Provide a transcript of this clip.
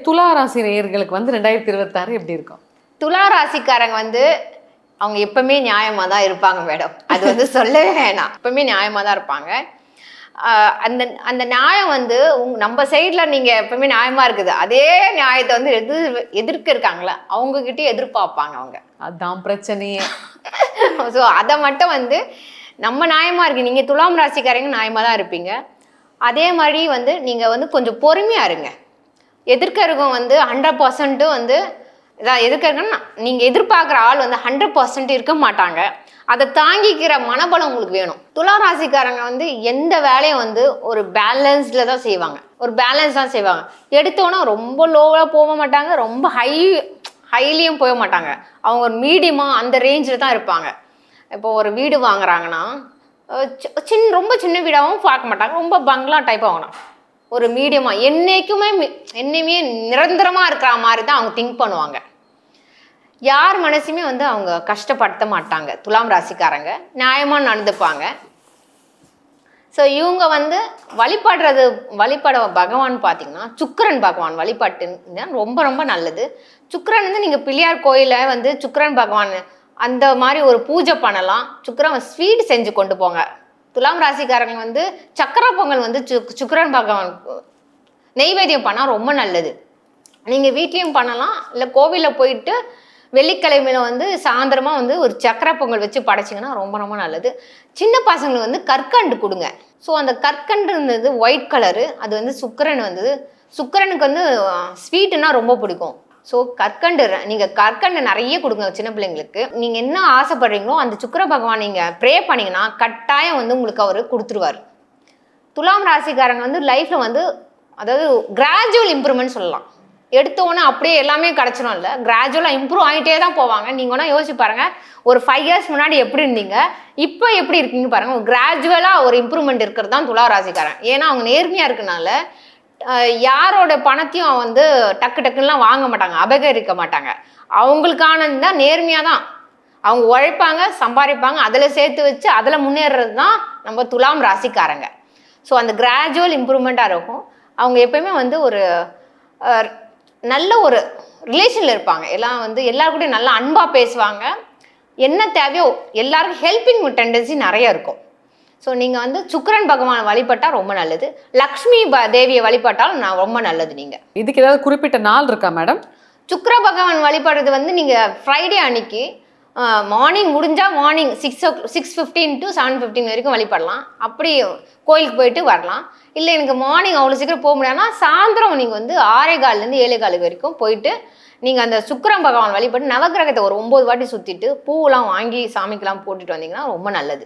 துலா ராசி நேயர்களுக்கு வந்து 2026 எப்படி இருக்கும்? துலா ராசிக்காரங்க வந்து அவங்க எப்பவுமே நியாயமாக தான் இருப்பாங்க மேடம். அது வந்து சொல்லவே வேணாம். எப்பவுமே நியாயமாக தான் இருப்பாங்க. அந்த அந்த நியாயம் வந்து நம்ம சைடில் நீங்கள் எப்பவுமே நியாயமாக இருக்குது அதே நியாயத்தை வந்து எதிர்க்க இருக்காங்களே அவங்கக்கிட்டே எதிர்பார்ப்பாங்க அவங்க. அதான் பிரச்சனையே. ஸோ அதை மட்டும் வந்து நம்ம நியாயமாக இருக்கு. நீங்கள் துலாம் ராசிக்காரங்க நியாயமாக தான் இருப்பீங்க. அதே மாதிரி வந்து நீங்கள் வந்து கொஞ்சம் பொறுமையாக இருங்க. எதிர்க்கிறவங்க வந்து 100% வந்து இதான் எதிர்க்கிறங்கன்னா நீங்கள் எதிர்பார்க்குற ஆள் வந்து 100% இருக்க மாட்டாங்க. அதை தாங்கிக்கிற மனபலம் உங்களுக்கு வேணும். துலா ராசிக்காரங்க வந்து எந்த வேலையும் வந்து ஒரு பேலன்ஸில் தான் செய்வாங்க. ஒரு பேலன்ஸ் தான் செய்வாங்க. எடுத்தோன்னா ரொம்ப லோவாக போக மாட்டாங்க, ரொம்ப ஹைலியும் போக மாட்டாங்க. அவங்க ஒரு மீடியமாக அந்த ரேஞ்சில் தான் இருப்பாங்க. இப்போ ஒரு வீடு வாங்குறாங்கன்னா ரொம்ப சின்ன வீடாகவும் பார்க்க மாட்டாங்க, ரொம்ப பங்களா டைப்பாக வாங்கினாங்க. ஒரு மீடியமாக என்னையுமே நிரந்தரமாக இருக்கிற மாதிரி தான் அவங்க திங்க் பண்ணுவாங்க. யார் மனசுமே வந்து அவங்க கஷ்டப்படுத்த மாட்டாங்க. துலாம் ராசிக்காரங்க நியாயமாக நடந்துப்பாங்க. ஸோ இவங்க வந்து வழிபட பகவான் பார்த்தீங்கன்னா சுக்கிரன் பகவான் வழிபாட்டு ரொம்ப ரொம்ப நல்லது. சுக்கிரன் வந்து நீங்கள் பிள்ளையார் கோயிலில் வந்து சுக்கிரன் பகவான் அந்த மாதிரி ஒரு பூஜை பண்ணலாம். சுக்கிரன் ஸ்வீட் செஞ்சு கொண்டு போங்க. துலாம் ராசிக்காரங்க வந்து சக்கரை பொங்கல் வந்து சுக்கிரன் பகவான் நெய்வேத்தியம் பண்ணால் ரொம்ப நல்லது. நீங்கள் வீட்லேயும் பண்ணலாம், இல்லை கோவிலில் போயிட்டு வெள்ளிக்கிழமையில வந்து சாயந்தரமாக வந்து ஒரு சக்கரை பொங்கல் வச்சு படைச்சிங்கன்னா ரொம்ப ரொம்ப நல்லது. சின்ன பசங்களுக்கு வந்து கற்கண்டு கொடுங்க. ஸோ அந்த கற்கண்டு இருந்தது ஒயிட் கலரு, அது வந்து சுக்கிரனுக்கு வந்து ஸ்வீட்டுன்னா ரொம்ப பிடிக்கும். ஸோ நீங்கள் கற்கண்டு நிறைய கொடுங்க சின்ன பிள்ளைங்களுக்கு. நீங்கள் என்ன ஆசைப்படுறீங்களோ அந்த சுக்கிர பகவான் நீங்கள் ப்ரே பண்ணிங்கன்னா கட்டாயம் வந்து உங்களுக்கு அவர் கொடுத்துருவார். துலாம் ராசிக்காரங்க வந்து லைஃப்பில் வந்து அதாவது கிராஜுவல் இம்ப்ரூவ்மெண்ட் சொல்லலாம். எடுத்தோன்னே அப்படியே எல்லாமே கிடச்சிடும் இல்லை, கிராஜுவலாக இம்ப்ரூவ் ஆகிட்டே தான் போவாங்க. நீங்கள் வேணால் யோசிச்சு பாருங்கள், ஒரு 5 years முன்னாடி எப்படி இருந்தீங்க, இப்போ எப்படி இருக்கீங்க பாருங்கள். ஒரு கிராஜுவலாக ஒரு இம்ப்ரூவ்மெண்ட் இருக்கிறது தான் துலா ராசிக்காரன். ஏன்னா அவங்க நேர்மையாக இருக்கனால யாரோட பணத்தையும் வந்து டக்குலாம் வாங்க மாட்டாங்க, அபகரிக்க மாட்டாங்க. அவங்களுக்கானது தான் நேர்மையாக தான் அவங்க உழைப்பாங்க, சம்பாதிப்பாங்க, அதில் சேர்த்து வச்சு அதில் முன்னேறது தான் நம்ம துலாம் ராசிக்காரங்க. ஸோ அந்த கிராஜுவல் இம்ப்ரூவ்மெண்ட்டாக இருக்கும். அவங்க எப்பயுமே வந்து ஒரு நல்ல ஒரு ரிலேஷனில் இருப்பாங்க. எல்லாம் வந்து எல்லாருக்கூடையும் நல்லா அன்பாக பேசுவாங்க. என்ன தேவையோ எல்லாருக்கும் ஹெல்பிங் டெண்டன்சி நிறைய இருக்கும். ஸோ நீங்கள் வந்து சுக்கிரன் பகவான் வழிபட்டால் ரொம்ப நல்லது. லக்ஷ்மி தேவியை வழிபட்டாலும் ரொம்ப நல்லது. நீங்கள் இதுக்கு ஏதாவது குறிப்பிட்ட நாள் இருக்கா மேடம்? சுக்கிர பகவான் வழிபடுறது வந்து நீங்கள் ஃப்ரைடே அன்னைக்கு மார்னிங் முடிஞ்சால் மார்னிங் 6:15 to 7:15 வரைக்கும் வழிபடலாம். அப்படி கோயிலுக்கு போயிட்டு வரலாம். இல்லை எனக்கு மார்னிங் அவ்வளோ சீக்கிரம் போக முடியாதுன்னா சாயந்தரம் நீங்கள் வந்து 6:15 7:15 வரைக்கும் போயிட்டு நீங்கள் அந்த சுக்கிரன் பகவான் வழிபட்டு நவகிரகத்தை ஒரு 9 வாட்டி சுற்றிட்டு பூவெலாம் வாங்கி சாமிக்கெலாம் போட்டுட்டு வந்தீங்கன்னா ரொம்ப நல்லது.